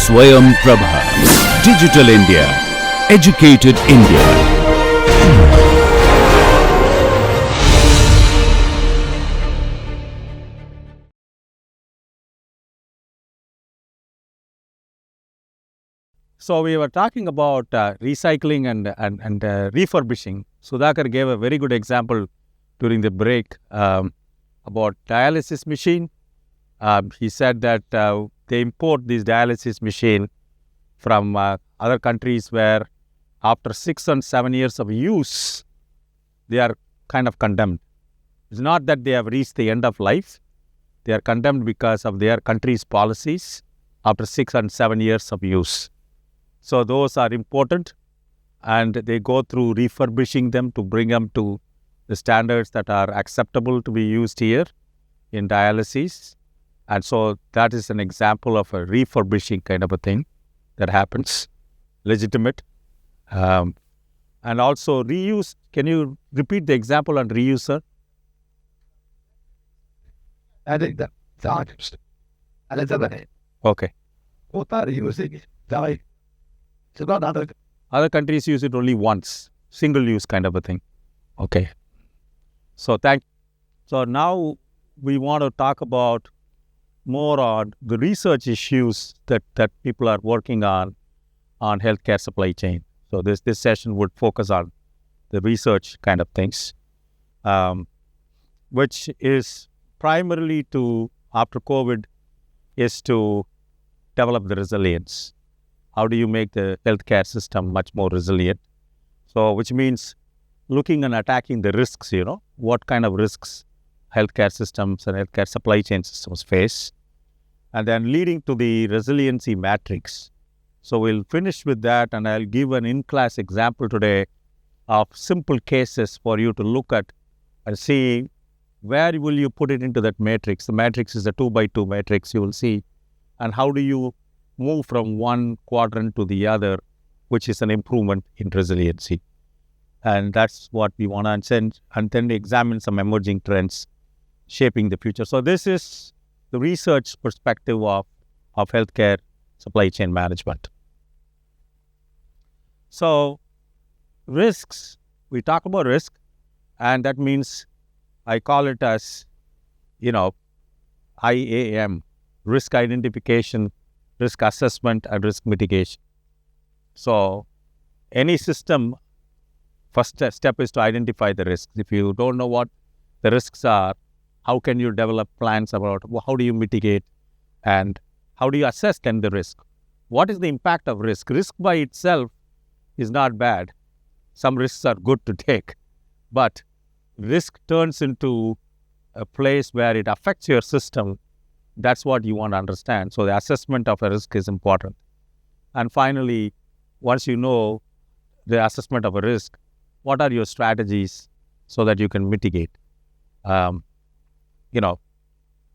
Swayam Prabha. Digital India. Educated India. So we were talking about recycling and refurbishing. Sudhakar gave a very good example during the break about dialysis machine. He said that they import these dialysis machine from other countries where after 6 and 7 years of use, they are kind of condemned. It's not that they have reached the end of life. They are condemned because of their country's policies after 6 and 7 years of use. So those are important, and they go through refurbishing them to bring them to the standards that are acceptable to be used here in dialysis. And so that is an example of a refurbishing kind of a thing that happens, legitimate. And also reuse. Can you repeat the example on reuse, sir? I think that times. And it's other name. Okay. What are you using? Die. It's not Other countries use it only once, single use kind of a thing. Okay. So now we want to talk about more on the research issues that people are working on healthcare supply chain. So this session would focus on the research kind of things, which is primarily after COVID, is to develop the resilience. How do you make the healthcare system much more resilient? So which means looking and attacking the risks, what kind of risks healthcare systems and healthcare supply chain systems face, and then leading to the resiliency matrix. So we'll finish with that, and I'll give an in-class example today of simple cases for you to look at and see where will you put it into that matrix. The matrix is a 2x2 matrix, you will see, and how do you move from one quadrant to the other, which is an improvement in resiliency. And that's what we want to and then examine some emerging trends shaping the future. So this is the research perspective of healthcare supply chain management. So risks, we talk about risk, and that means I call it as, IAM, risk identification, risk assessment, and risk mitigation. So any system, first step is to identify the risks. If you don't know what the risks are, how can you develop plans about how do you mitigate and how do you assess then the risk? What is the impact of risk? Risk by itself is not bad. Some risks are good to take, but risk turns into a place where it affects your system. That's what you want to understand. So the assessment of a risk is important. And finally, once you know the assessment of a risk, what are your strategies so that you can mitigate?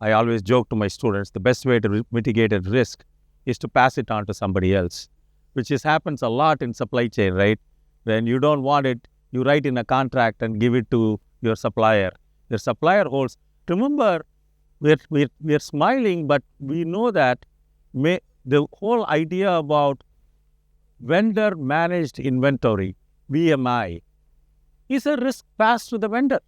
I always joke to my students, the best way to mitigate a risk is to pass it on to somebody else, which happens a lot in supply chain, right? When you don't want it, you write in a contract and give it to your supplier. Your supplier holds. Remember, we're smiling, but we know that the whole idea about vendor managed inventory, VMI, is a risk passed to the vendor.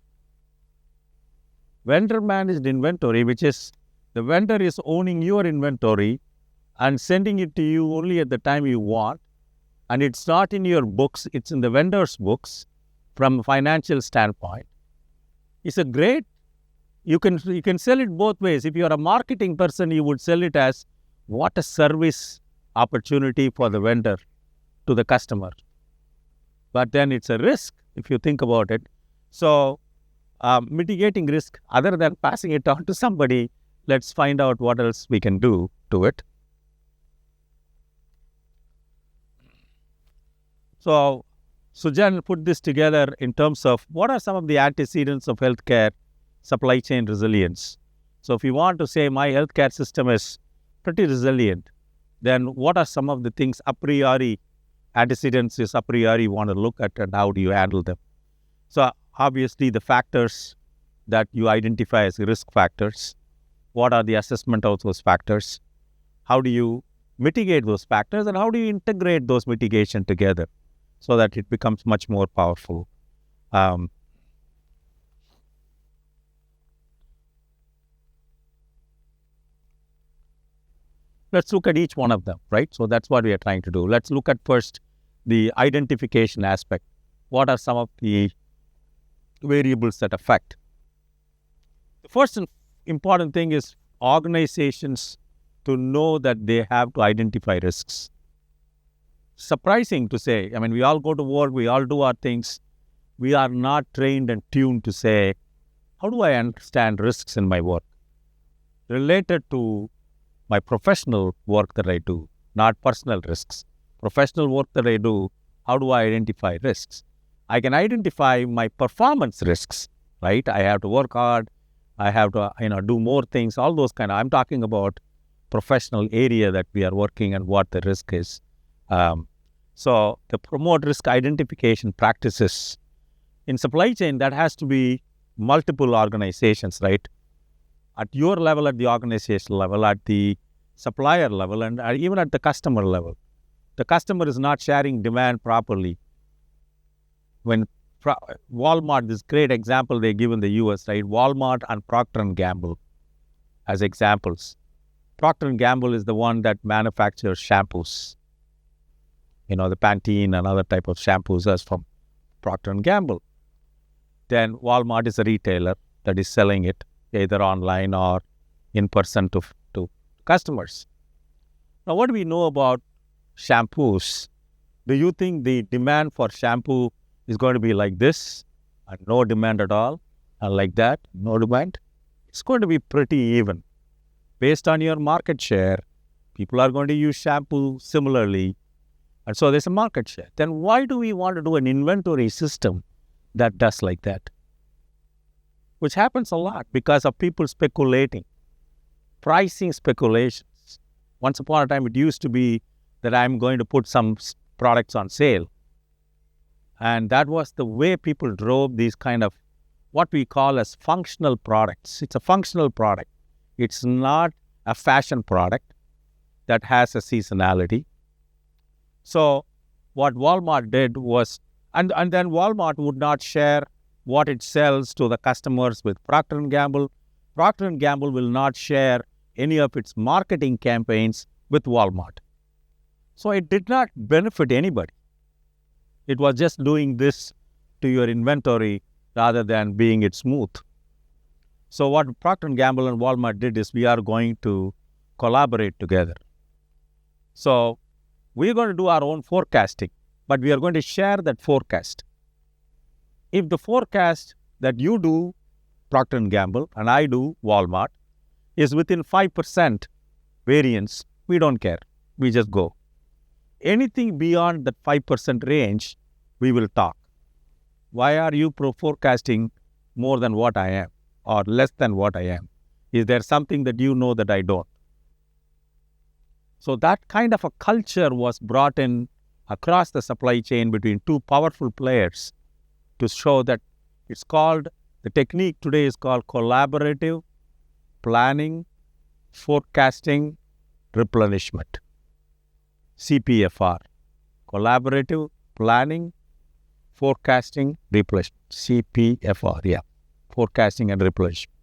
Vendor managed inventory, which is the vendor is owning your inventory and sending it to you only at the time you want, and it's not in your books, it's in the vendor's books from a financial standpoint. It's a great, you can sell it both ways. If you're a marketing person, you would sell it as what a service opportunity for the vendor to the customer. But then it's a risk if you think about it. So mitigating risk, other than passing it on to somebody, let's find out what else we can do to it. So Sujan put this together in terms of what are some of the antecedents of healthcare supply chain resilience. So if you want to say my healthcare system is pretty resilient, then what are some of the things a priori, antecedents is a priori you want to look at, and how do you handle them? So obviously the factors that you identify as risk factors, what are the assessment of those factors? How do you mitigate those factors, and how do you integrate those mitigation together so that it becomes much more powerful? Let's look at each one of them, right? So that's what we are trying to do. Let's look at first the identification aspect. What are some of the variables that affect? The first important thing is organizations to know that they have to identify risks. Surprising to say, I mean, we all go to work, we all do our things. We are not trained and tuned to say, how do I understand risks in my work related to my professional work that I do, not personal risks. Professional work that I do, how do I identify risks? I can identify my performance risks, right? I have to work hard. I have to, do more things, all those kind of, I'm talking about professional area that we are working and what the risk is. So the promote risk identification practices in supply chain, that has to be multiple organizations, right? At your level, at the organizational level, at the supplier level, and even at the customer level. The customer is not sharing demand properly. When Walmart, this great example they give in the US, right? Walmart and Procter & Gamble as examples. Procter & Gamble is the one that manufactures shampoos. The Pantene and other type of shampoos as from Procter & Gamble. Then Walmart is a retailer that is selling it either online or in person to customers. Now, what do we know about shampoos? Do you think the demand for shampoo is going to be like this and no demand at all, and like that, no demand? It's going to be pretty even. Based on your market share, people are going to use shampoo similarly, and so there's a market share. Then why do we want to do an inventory system that does like that? Which happens a lot because of people speculating, pricing speculations. Once upon a time, it used to be that I'm going to put some products on sale. And that was the way people drove these kind of what we call as functional products. It's a functional product. It's not a fashion product that has a seasonality. So what Walmart did was, and then Walmart would not share what it sells to the customers with Procter & Gamble. Procter & Gamble will not share any of its marketing campaigns with Walmart. So it did not benefit anybody. It was just doing this to your inventory rather than being it smooth. So what Procter & Gamble and Walmart did is we are going to collaborate together. So we're going to do our own forecasting, but we are going to share that forecast. If the forecast that you do, Procter & Gamble, and I do, Walmart, is within 5% variance, we don't care. We just go. Anything beyond that 5% range, we will talk. Why are you forecasting more than what I am or less than what I am? Is there something that you know that I don't? So that kind of a culture was brought in across the supply chain between two powerful players to show that the technique today is called collaborative planning, forecasting, replenishment. CPFR. Collaborative planning, forecasting, replenishment. CPFR, yeah. Forecasting and replenishment.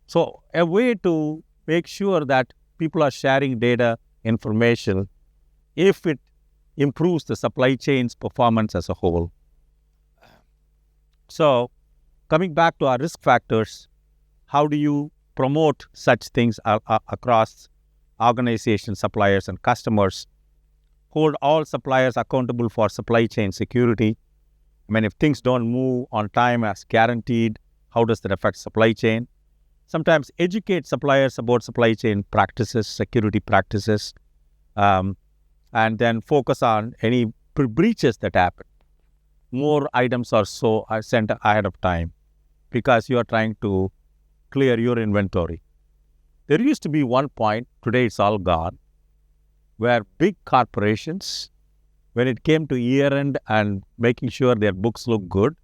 So a way to make sure that people are sharing data, information, if it improves the supply chain's performance as a whole. So coming back to our risk factors, how do you promote such things across organizations, suppliers, and customers? Hold all suppliers accountable for supply chain security. I mean, if things don't move on time as guaranteed, how does that affect supply chain? Sometimes educate suppliers about supply chain practices, security practices, and then focus on any breaches that happen. More items are sent ahead of time because you are trying to clear your inventory. There used to be one point, today it's all gone, where big corporations, when it came to year-end and making sure their books look good,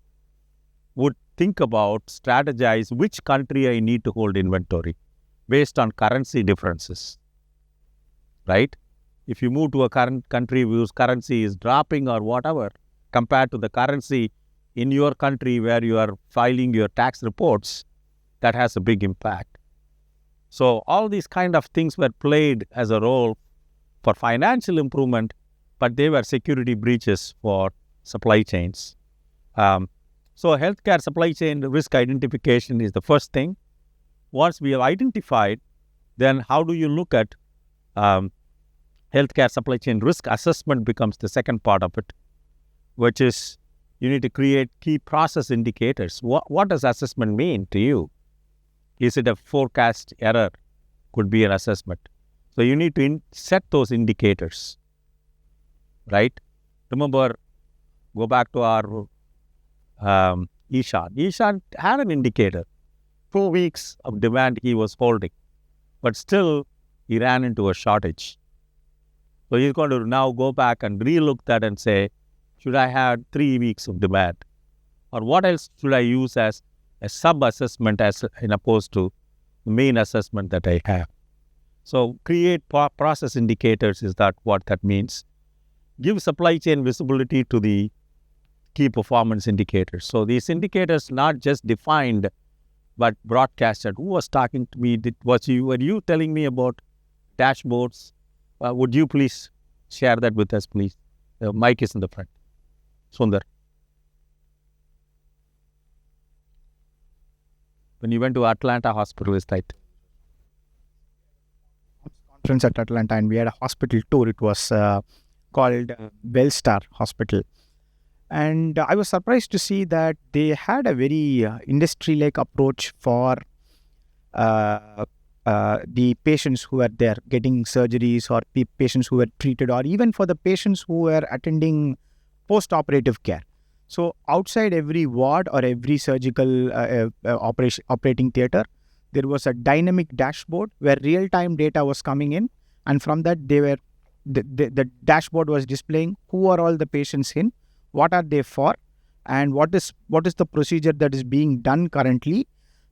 would think about, strategize which country I need to hold inventory based on currency differences. right? If you move to a current country whose currency is dropping or whatever, compared to the currency in your country where you are filing your tax reports, that has a big impact. So all these kind of things were played as a role for financial improvement, but they were security breaches for supply chains. So healthcare supply chain risk identification is the first thing. Once we have identified, then how do you look at healthcare supply chain risk assessment becomes the second part of it, which is you need to create key process indicators. What does assessment mean to you? Is it a forecast error? Could be an assessment. So you need to set those indicators, right? Remember, go back to our Ishan. Ishan had an indicator. 4 weeks of demand he was holding, but still he ran into a shortage. So he's going to now go back and relook that and say, should I have 3 weeks of demand? Or what else should I use as a sub-assessment as in opposed to the main assessment that I have? So create process indicators is that what that means. Give supply chain visibility to the key performance indicators. So these indicators not just defined, but broadcasted. Who was talking to me? Were you telling me about dashboards? Would you please share that with us, please? The mic is in the front. Sundar. When you went to Atlanta Hospital, is that? Conference at Atlanta, and we had a hospital tour. It was called Wellstar Hospital. And I was surprised to see that they had a very industry-like approach for the patients who were there getting surgeries, or patients who were treated, or even for the patients who were attending post-operative care. So outside every ward or every surgical operating theater, there was a dynamic dashboard where real-time data was coming in, and from that the dashboard was displaying who are all the patients in, what are they for, and what is the procedure that is being done currently,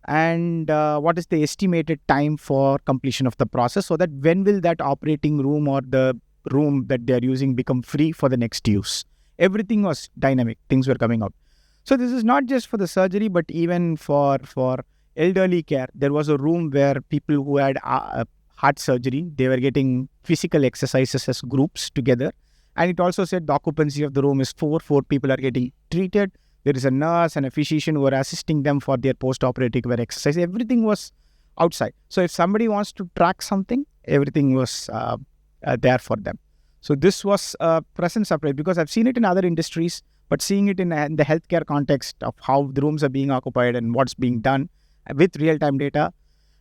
and what is the estimated time for completion of the process, so that when will that operating room or the room that they are using become free for the next use. Everything was dynamic. Things were coming out. So this is not just for the surgery, but even for elderly care. There was a room where people who had heart surgery, they were getting physical exercises as groups together. And it also said the occupancy of the room is 4 people are getting treated. There is a nurse and a physician who are assisting them for their post-operative care exercise. Everything was outside. So if somebody wants to track something, everything was there for them. So this was a present separate, because I've seen it in other industries, but seeing it in the healthcare context of how the rooms are being occupied and what's being done with real-time data.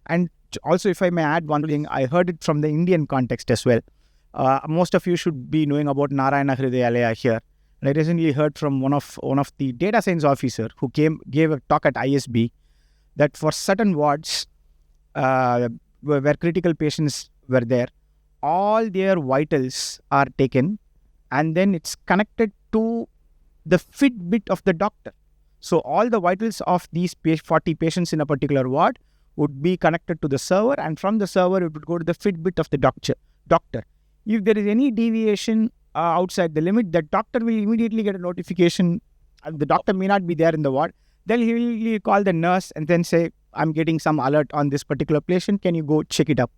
And also, if I may add one thing, I heard it from the Indian context as well. Most of you should be knowing about Narayana Hridayalaya here. And I recently heard from one of the data science officer who gave a talk at ISB that for certain wards where critical patients were there, all their vitals are taken and then it's connected to the Fitbit of the doctor. So all the vitals of these 40 patients in a particular ward would be connected to the server, and from the server it would go to the Fitbit of the doctor. If there is any deviation outside the limit, the doctor will immediately get a notification. The doctor may not be there in the ward. Then he will call the nurse and then say, I'm getting some alert on this particular patient. Can you go check it up?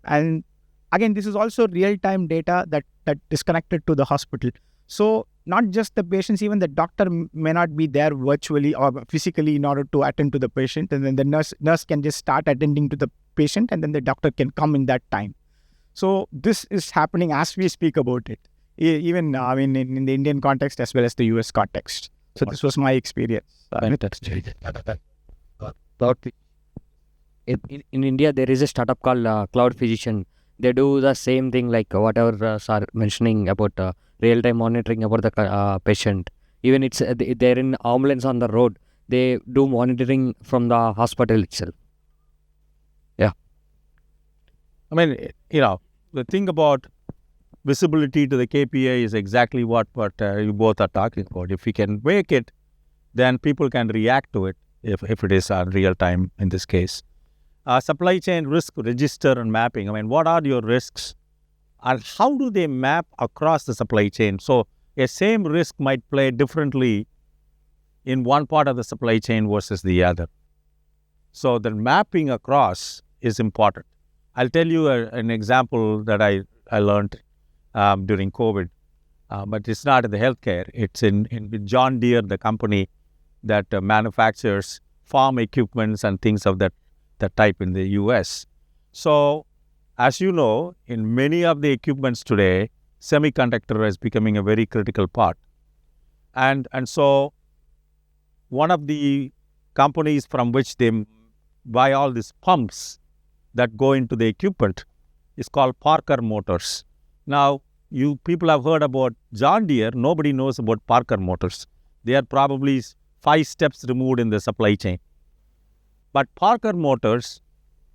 And again, this is also real-time data that is connected to the hospital. So not just the patients, even the doctor may not be there virtually or physically in order to attend to the patient. And then the nurse can just start attending to the patient, and then the doctor can come in that time. So this is happening as we speak about it, even in the Indian context as well as the US context. So this was my experience. In India, there is a startup called Cloud Physician. They do the same thing like whatever sir mentioning about real-time monitoring about the patient. Even it's they're in ambulance on the road. They do monitoring from the hospital itself. Yeah. I mean, the thing about visibility to the KPI is exactly what you both are talking about. If we can make it, then people can react to it if it is real time in this case. Supply chain risk register and mapping. I mean, what are your risks? and how do they map across the supply chain? So a same risk might play differently in one part of the supply chain versus the other. So the mapping across is important. I'll tell you an example that I learned during COVID, but it's not in the healthcare. It's in John Deere, the company that manufactures farm equipments and things of that type in the US. So, as you know, in many of the equipments today, semiconductor is becoming a very critical part. And so, one of the companies from which they buy all these pumps that go into the equipment is called Parker Motors. Now, you people have heard about John Deere. Nobody knows about Parker Motors. They are probably 5 steps removed in the supply chain. But Parker Motors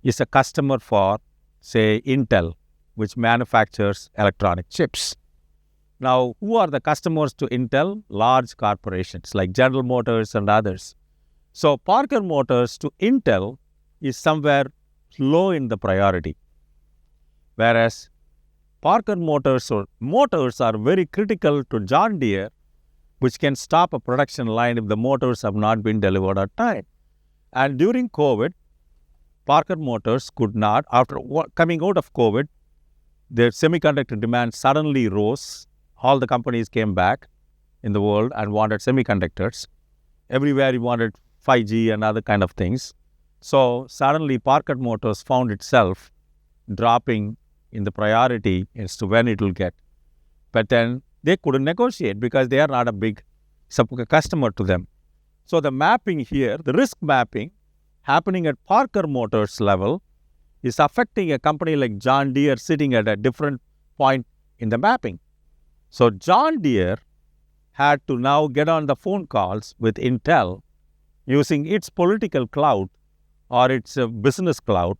is a customer for, say, Intel, which manufactures electronic chips. Now, who are the customers to Intel? Large corporations like General Motors and others. So, Parker Motors to Intel is somewhere low in the priority. Whereas Parker Motors or motors are very critical to John Deere, which can stop a production line if the motors have not been delivered on time. And during COVID, Parker Motors could not, after coming out of COVID, their semiconductor demand suddenly rose. All the companies came back in the world and wanted semiconductors. Everywhere you wanted 5G and other kind of things. So suddenly Parker Motors found itself dropping in the priority as to when it will get. But then they couldn't negotiate because they are not a big customer to them. So the mapping here, the risk mapping happening at Parker Motors level is affecting a company like John Deere sitting at a different point in the mapping. So John Deere had to now get on the phone calls with Intel using its political clout or its business clout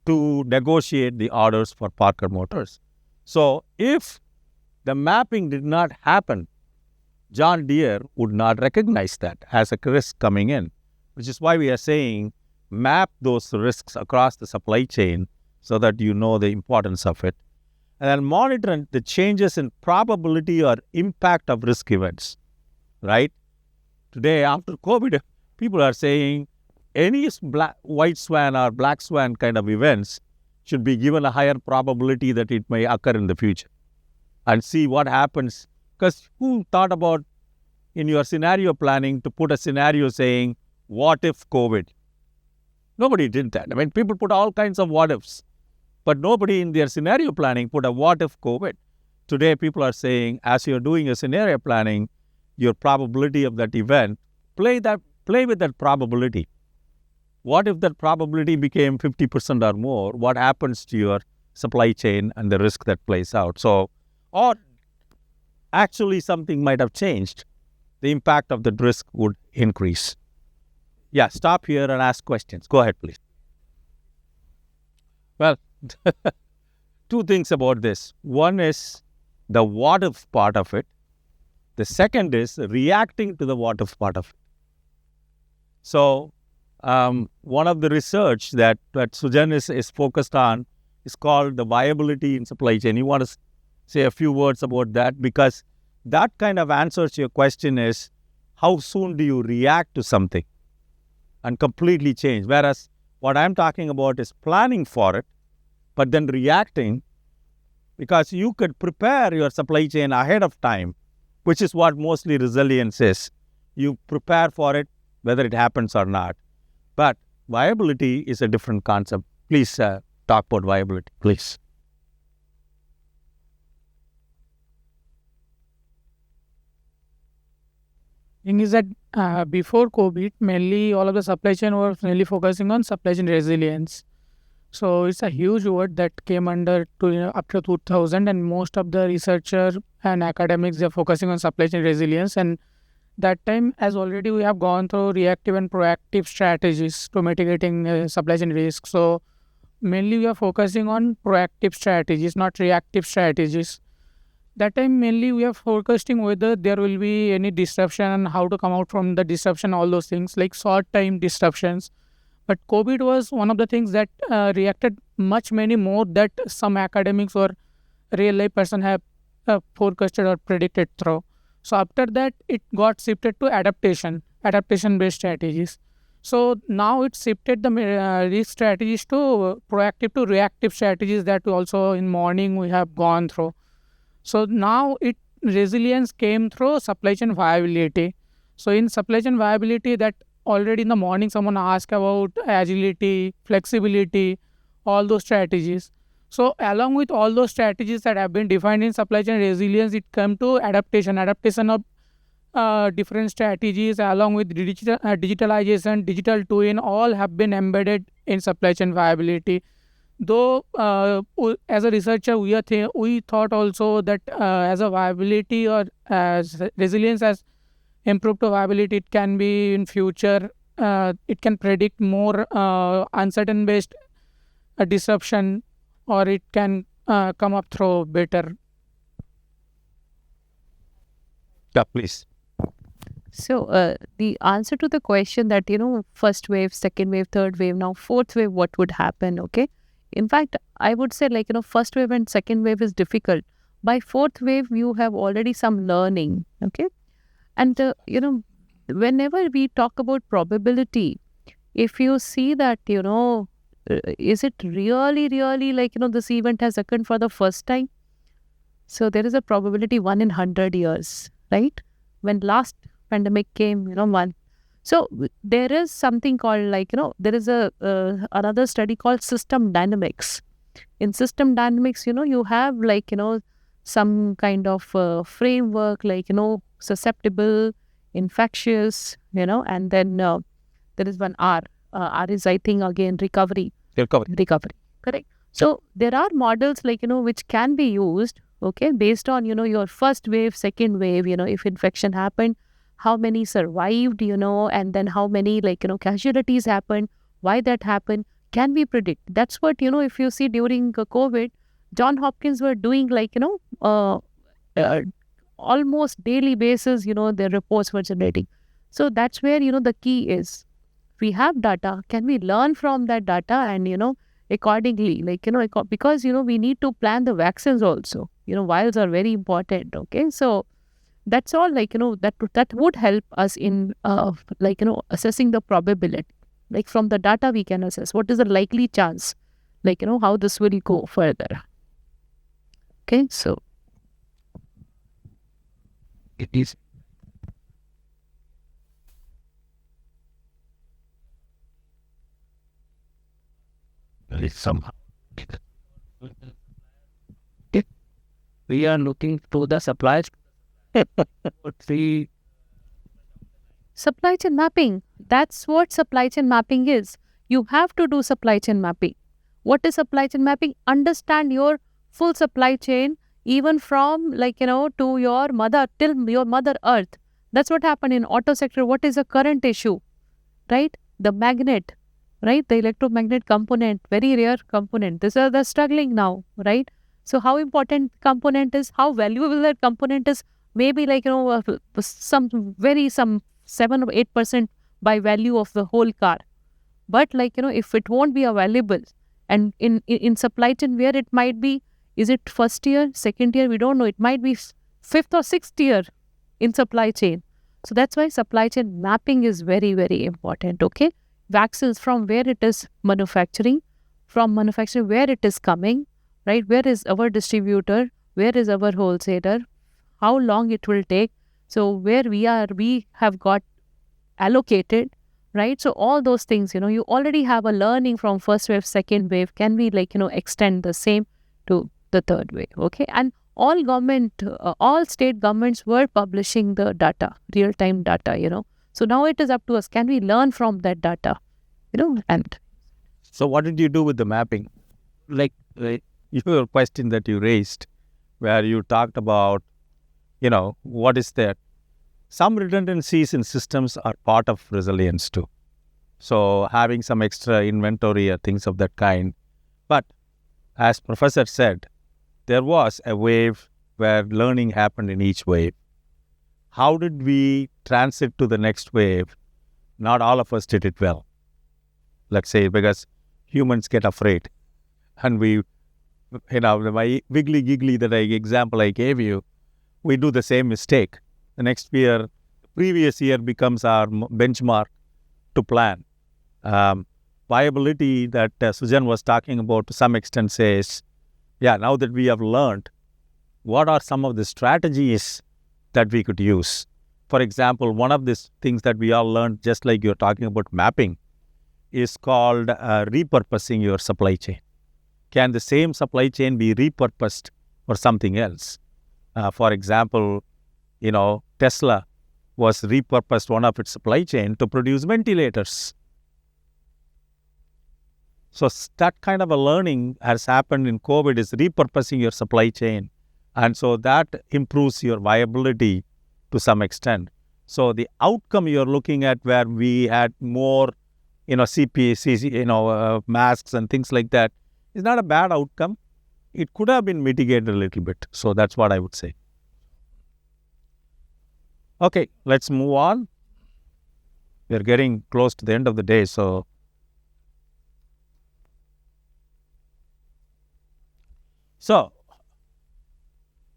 to negotiate the orders for Parker Motors. So if the mapping did not happen, John Deere would not recognize that as a risk coming in, which is why we are saying map those risks across the supply chain so that you know the importance of it. And then monitor the changes in probability or impact of risk events, right? Today, after COVID, people are saying any white swan or black swan kind of events should be given a higher probability that it may occur in the future and see what happens. Because who thought about in your scenario planning to put a scenario saying, what if COVID? Nobody did that. I mean, people put all kinds of what ifs, but nobody in their scenario planning put a what if COVID. Today, people are saying, as you're doing a scenario planning, your probability of that event, play with that probability. What if that probability became 50% or more? What happens to your supply chain and the risk that plays out? So, or actually something might have changed. The impact of the risk would increase. Yeah, stop here and ask questions. Go ahead, please. Well, 2 things about this. One is the what if part of it. The second is reacting to the what if part of it. So, one of the research that Sujan is focused on is called the viability in supply chain. You want to say a few words about that because that kind of answers your question is how soon do you react to something and completely change. Whereas what I'm talking about is planning for it, but then reacting because you could prepare your supply chain ahead of time, which is what mostly resilience is. You prepare for it, whether it happens or not. But viability is a different concept. Please talk about viability, please. Thing is that before COVID, mainly all of the supply chain was mainly focusing on supply chain resilience. So it's a huge word that came under up to 2000, and most of the researcher and academics, they're focusing on supply chain resilience. And that time, as already we have gone through reactive and proactive strategies to mitigating supply chain risk. So mainly we are focusing on proactive strategies, not reactive strategies. That time mainly we are focusing whether there will be any disruption and how to come out from the disruption, all those things like short time disruptions. But COVID was one of the things that reacted many more that some academics were real life person have forecasted or predicted through. So after that, it got shifted to adaptation based strategies. So now it shifted these strategies to proactive to reactive strategies that also in morning we have gone through. So now resilience came through supply chain viability. So in supply chain viability, that already in the morning someone asked about agility, flexibility, all those strategies. So along with all those strategies that have been defined in supply chain resilience, it came to adaptation of different strategies along with digitalization, digital twin, all have been embedded in supply chain viability. Though as a researcher, we thought also that as a viability or as resilience as improved to viability, it can be in future. It can predict more uncertain based disruption, or it can come up through better. Yeah, please. So the answer to the question that, first wave, second wave, third wave, now fourth wave, what would happen? Okay. In fact, I would say first wave and second wave is difficult. By fourth wave, you have already some learning. Okay. And, whenever we talk about probability, if you see that, is it really, really this event has occurred for the first time? So there is a probability 1 in 100 years, right? When last pandemic came, one. So there is something called there is another study called system dynamics. In system dynamics, you have some kind of framework susceptible, infectious, and then there is one R. R is, I think, again, recovery. Correct. So there are models which can be used, okay, based on, your first wave, second wave, if infection happened, how many survived, and then how many casualties happened, why that happened, can we predict? That's what, if you see during COVID, John Hopkins were doing almost daily basis, their reports were generating. So that's where, the key is. We have data, can we learn from that data and, accordingly, because, we need to plan the vaccines also. Vials are very important, okay? So that's all, that would help us in, assessing the probability. From the data, we can assess what is the likely chance, how this will go further. Okay, so It is. There is somehow. We are looking to the suppliers. supply chain mapping, that's what supply chain mapping is. You have to do supply chain mapping. What is supply chain mapping? Understand your full supply chain, even from to your mother, till your mother earth. That's what happened in auto sector. What is the current issue, right? The magnet, right? The electromagnet component, very rare component. These are the struggling now, right? So how important component is, how valuable that component is, maybe some 7 or 8% by value of the whole car. But if it won't be available, and in supply chain where it might be, is it first year, second year, we don't know. It might be 5th or 6th year in supply chain. So that's why supply chain mapping is very, very important, okay? Vaccines, from where it is manufacturing, from manufacturing where it is coming, right? Where is our distributor? Where is our wholesaler? How long it will take? So where we have got allocated, right? So all those things, you already have a learning from first wave, second wave. Can we extend the same to the third wave, okay? And all state governments were publishing the data, real-time data, So now it is up to us. Can we learn from that data, and... So what did you do with the mapping? Your question that you raised, where you talked about, what is that? Some redundancies in systems are part of resilience too. So having some extra inventory or things of that kind. But as Professor said, there was a wave where learning happened in each wave. How did we transit to the next wave? Not all of us did it well. Let's say, because humans get afraid and we my wiggly giggly example I gave you, we do the same mistake. The next year, the previous year becomes our benchmark to plan. Viability that Sujan was talking about to some extent says, yeah, now that we have learned, what are some of the strategies that we could use? For example, one of these things that we all learned, just like you're talking about mapping, is called repurposing your supply chain. Can the same supply chain be repurposed for something else? For example, Tesla was repurposed one of its supply chain to produce ventilators. So that kind of a learning has happened in COVID, is repurposing your supply chain. And so that improves your viability to some extent. So the outcome you're looking at, where we had more, masks and things like that, is not a bad outcome. It could have been mitigated a little bit. So that's what I would say. Okay, let's move on. We're getting close to the end of the day. So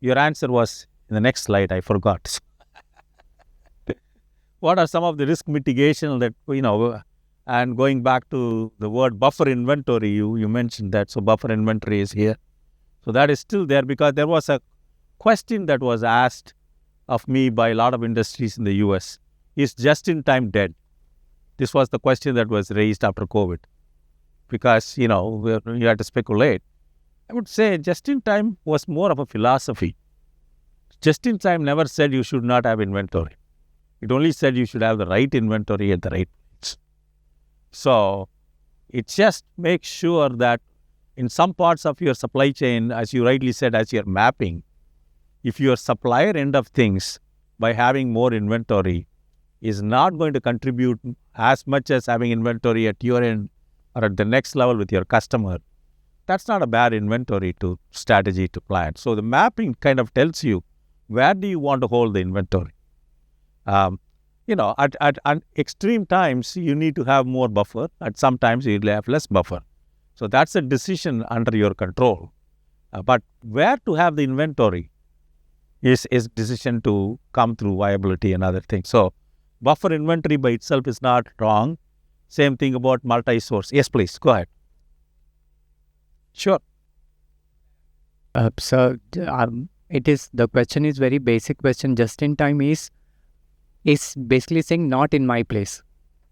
your answer was in the next slide. I forgot. What are some of the risk mitigation that, and going back to the word buffer inventory, you mentioned that. So buffer inventory is here. So that is still there, because there was a question that was asked of me by a lot of industries in the US. Is just-in-time dead? This was the question that was raised after COVID. Because, you had to speculate. I would say just-in-time was more of a philosophy. Just-in-time never said you should not have inventory. It only said you should have the right inventory at the right place. So it just makes sure that in some parts of your supply chain, as you rightly said, as you're mapping, if your supplier end of things by having more inventory is not going to contribute as much as having inventory at your end or at the next level with your customer, that's not a bad inventory to strategy to plan. So the mapping kind of tells you, where do you want to hold the inventory? At extreme times, you need to have more buffer. At some times, you'll have less buffer. So that's a decision under your control. But where to have the inventory is decision to come through viability and other things. So buffer inventory by itself is not wrong. Same thing about multi-source. Yes, please, go ahead. Sure. The question is very basic question. Just in time is basically saying not in my place.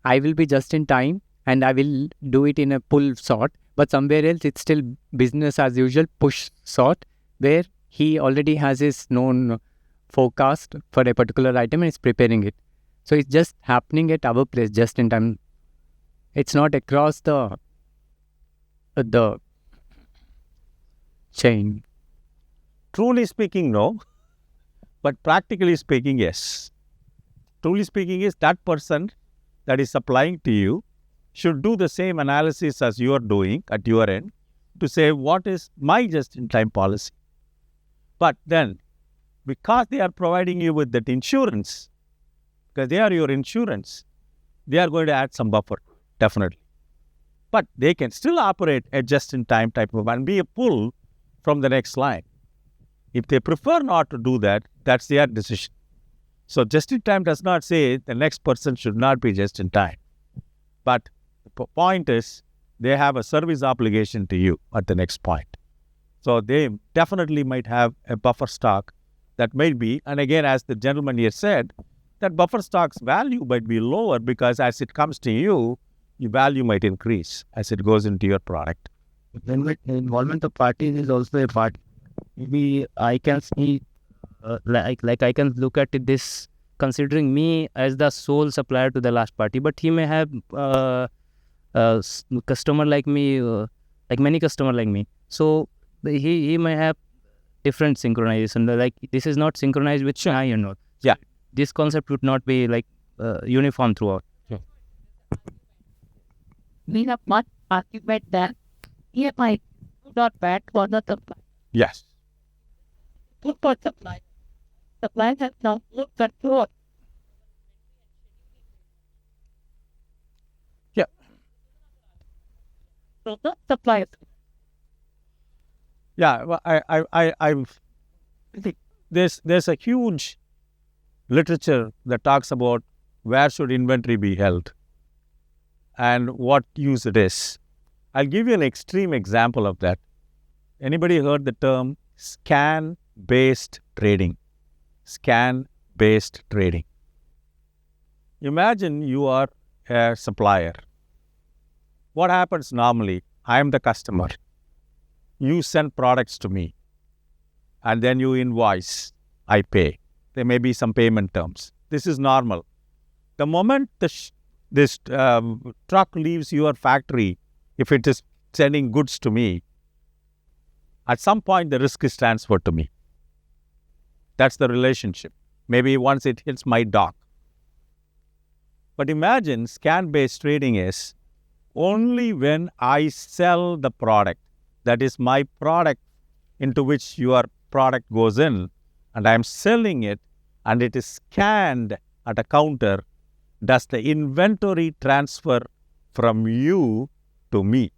I will be just in time and I will do it in a pull sort, but somewhere else it's still business as usual push sort, where he already has his known forecast for a particular item and is preparing it. So it's just happening at our place just in time. It's not across the chain. Truly speaking, no. But practically speaking, yes. Truly speaking is that person that is supplying to you should do the same analysis as you are doing at your end to say, what is my just-in-time policy? But then, because they are providing you with that insurance, because they are your insurance, they are going to add some buffer, definitely. But they can still operate a just-in-time type of and be a pull from the next line. If they prefer not to do that, that's their decision. So just-in-time does not say the next person should not be just-in-time. But the point is, they have a service obligation to you at the next point. So they definitely might have a buffer stock that might be, and again, as the gentleman here said, that buffer stock's value might be lower because as it comes to you, your value might increase as it goes into your product. Then with involvement of parties is also a part. Maybe I can see, like I can look at this considering me as the sole supplier to the last party, but he may have customer like me, like many customer like me. So he may have different synchronization. Like this is not synchronized with Shanghai and all. Yeah. This concept would not be like uniform throughout. We have not argued that EMI do not bad for the supply. Yes. Good for supply. Supply has now good control. Yeah. So the suppliers. Yeah, well, there's a huge literature that talks about where should inventory be held and what use it is. I'll give you an extreme example of that. Anybody heard the term scan-based trading? Scan-based trading. Imagine you are a supplier. What happens normally? I am the customer. You send products to me and then you invoice. I pay. There may be some payment terms. This is normal. The moment this truck leaves your factory, if it is sending goods to me, at some point the risk is transferred to me. That's the relationship. Maybe once it hits my dock. But imagine scan-based trading is only when I sell the product, that is my product into which your product goes in, and I am selling it, and it is scanned at a counter, does the inventory transfer from you to me,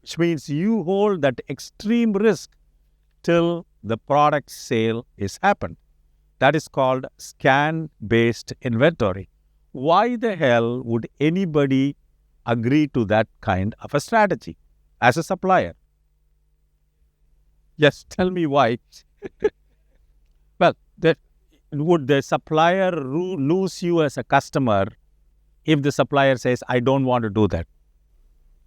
which means you hold that extreme risk till the product sale is happened. That is called scan-based inventory. Why the hell would anybody agree to that kind of a strategy as a supplier? Yes, tell me why. Well, would the supplier lose you as a customer if the supplier says, I don't want to do that?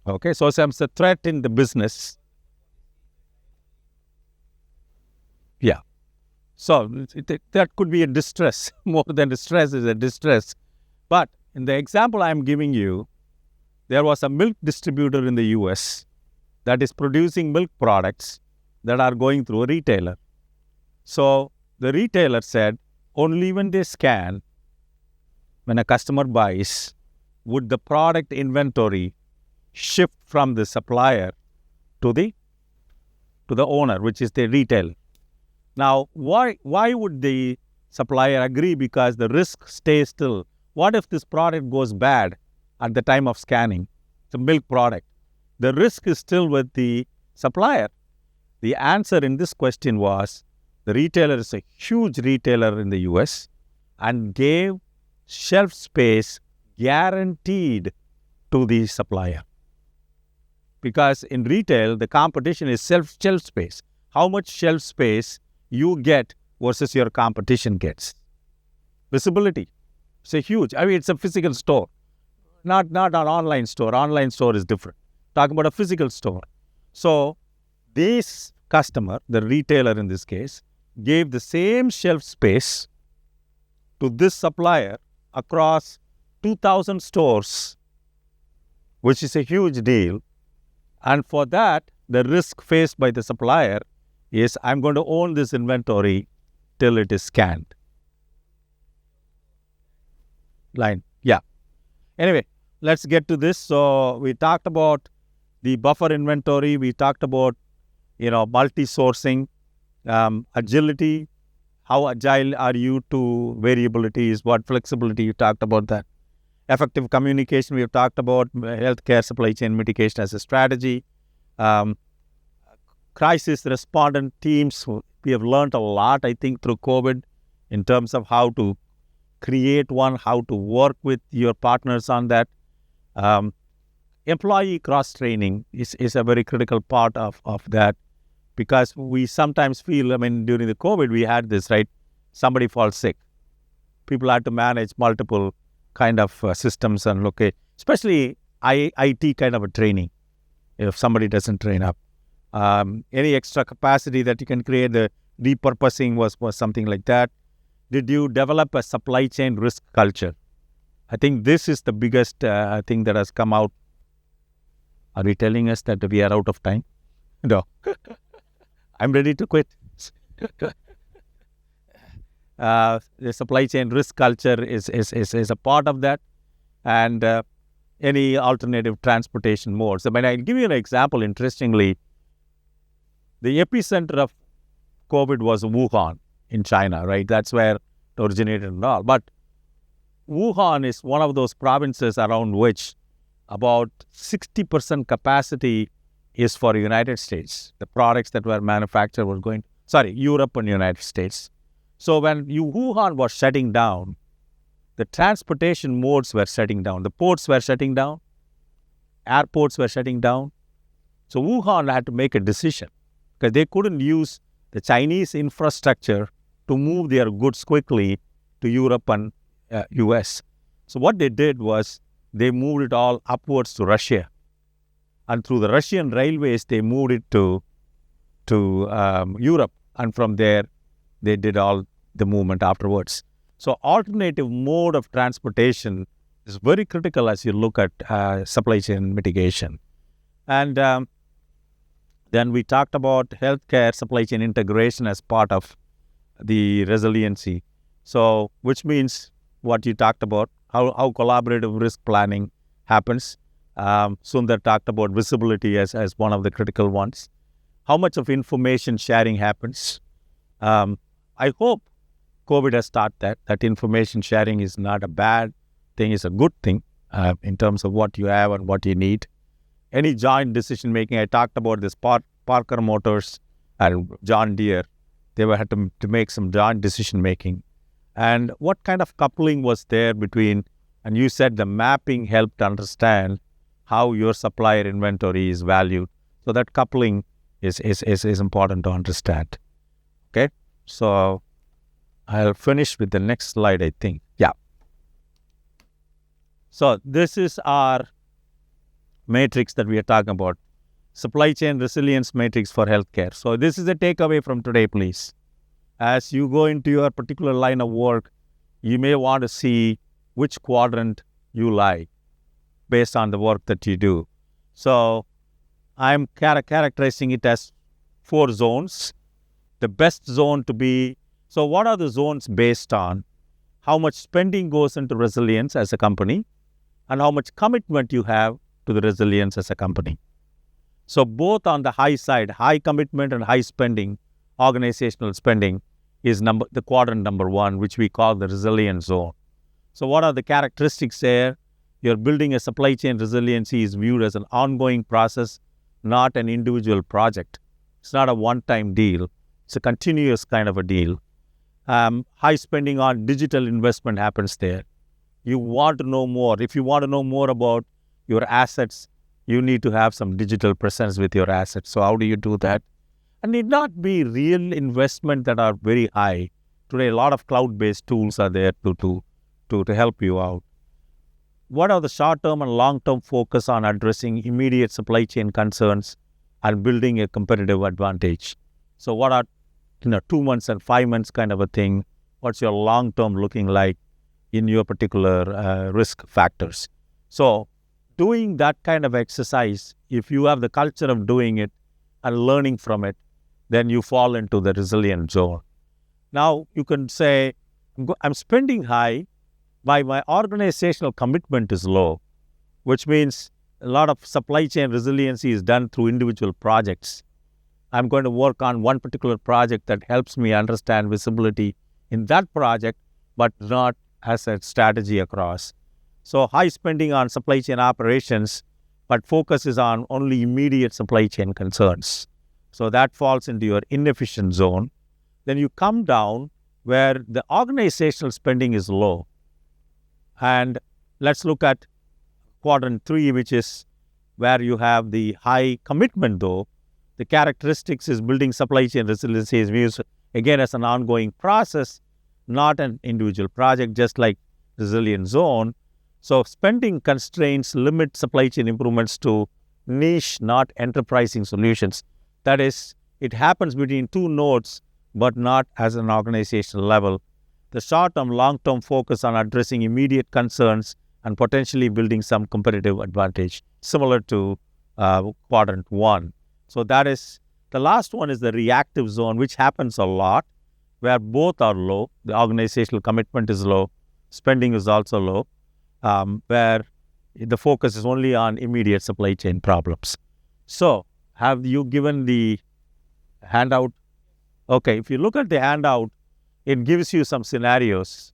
Okay, so it's a threat in the business. Yeah. So that could be a distress. More than distress is a distress. But in the example I'm giving you, there was a milk distributor in the US that is producing milk products that are going through a retailer. So the retailer said, only when they scan, when a customer buys, would the product inventory shift from the supplier to the owner, which is the retailer. Now, why would the supplier agree? Because the risk stays still. What if this product goes bad at the time of scanning? It's a milk product. The risk is still with the supplier. The answer in this question was, the retailer is a huge retailer in the US and gave shelf space guaranteed to the supplier. Because in retail, the competition is shelf space. How much shelf space you get versus your competition gets. Visibility. It's a huge, it's a physical store. Not an online store. Online store is different. Talking about a physical store. So this customer, the retailer in this case, gave the same shelf space to this supplier across 2,000 stores, which is a huge deal. And for that, the risk faced by the supplier is, I'm going to own this inventory till it is scanned. Line. Yeah. Anyway, let's get to this. So we talked about the buffer inventory. We talked about, multi-sourcing, agility. How agile are you to variabilities? What flexibility? You talked about that. Effective communication. We have talked about healthcare supply chain mitigation as a strategy. Crisis respondent teams. We have learned a lot, I think, through COVID in terms of how to create one, how to work with your partners on that. Employee cross-training is a very critical part of that, because we sometimes feel, during the COVID, we had this, right? Somebody falls sick. People had to manage multiple kind of systems and especially IT kind of a training, if somebody doesn't train up. Any extra capacity that you can create, the repurposing was something like that. Did you develop a supply chain risk culture? I think this is the biggest thing that has come out. Are we telling us that we are out of time? No. I'm ready to quit. The supply chain risk culture is a part of that, and any alternative transportation modes. I'll give you an example. Interestingly, the epicenter of COVID was Wuhan in China, right? That's where it originated and all. But Wuhan is one of those provinces around which about 60% capacity is for United States. The products that were manufactured were going, Europe and United States. So when Wuhan was shutting down, the transportation modes were shutting down. The ports were shutting down. Airports were shutting down. So Wuhan had to make a decision because they couldn't use the Chinese infrastructure to move their goods quickly to Europe and US. So what they did was they moved it all upwards to Russia. And through the Russian railways, they moved it to Europe. And from there, they did all the movement afterwards. So alternative mode of transportation is very critical as you look at supply chain mitigation. And then we talked about healthcare supply chain integration as part of the resiliency. So which means what you talked about, how collaborative risk planning happens. Sundar talked about visibility as one of the critical ones. How much of information sharing happens. I hope COVID has taught that information sharing is not a bad thing, it's a good thing in terms of what you have and what you need. Any joint decision making, I talked about this Parker Motors and John Deere, they had to make some joint decision making. And what kind of coupling was there between, and you said the mapping helped understand how your supplier inventory is valued. So that coupling is important to understand. Okay, so I'll finish with the next slide, I think. Yeah. So this is our matrix that we are talking about. Supply chain resilience matrix for healthcare. So this is the takeaway from today, please. As you go into your particular line of work, you may want to see which quadrant you like based on the work that you do. So I'm characterizing it as 4 zones. The best zone to be, so what are the zones based on? How much spending goes into resilience as a company and how much commitment you have to the resilience as a company. So both on the high side, high commitment and high spending, organizational spending is the quadrant number 1, which we call the resilience zone. So what are the characteristics there? You're building a supply chain resiliency is viewed as an ongoing process, not an individual project. It's not a one-time deal. It's a continuous kind of a deal. High spending on digital investment happens there. You want to know more. If you want to know more about your assets, you need to have some digital presence with your assets. So how do you do that? And need not be real investment that are very high. Today, a lot of cloud-based tools are there to help you out. What are the short-term and long-term focus on addressing immediate supply chain concerns and building a competitive advantage? So what are 2 months and 5 months kind of a thing? What's your long-term looking like in your particular risk factors? So doing that kind of exercise, if you have the culture of doing it and learning from it, then you fall into the resilient zone. Now you can say, I'm spending high, but my organizational commitment is low, which means a lot of supply chain resiliency is done through individual projects. I'm going to work on one particular project that helps me understand visibility in that project, but not as a strategy across. So high spending on supply chain operations, but focus is on only immediate supply chain concerns. So that falls into your inefficient zone. Then you come down where the organizational spending is low. And let's look at quadrant 3, which is where you have the high commitment though. The characteristics is building supply chain resiliency is viewed again as an ongoing process, not an individual project, just like resilient zone. So spending constraints limit supply chain improvements to niche, not enterprising solutions. That is, it happens between 2 nodes, but not as an organizational level. The short-term, long-term focus on addressing immediate concerns and potentially building some competitive advantage, similar to quadrant 1. So that is, the last one is the reactive zone, which happens a lot, where both are low. The organizational commitment is low, spending is also low, where the focus is only on immediate supply chain problems. So, have you given the handout? Okay, if you look at the handout, it gives you some scenarios.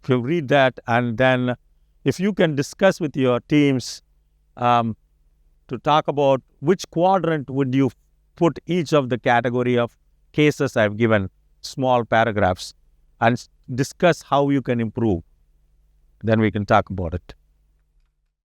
If you read that, and then if you can discuss with your teams, to talk about which quadrant would you put each of the category of cases I've given, small paragraphs, and discuss how you can improve. Then we can talk about it.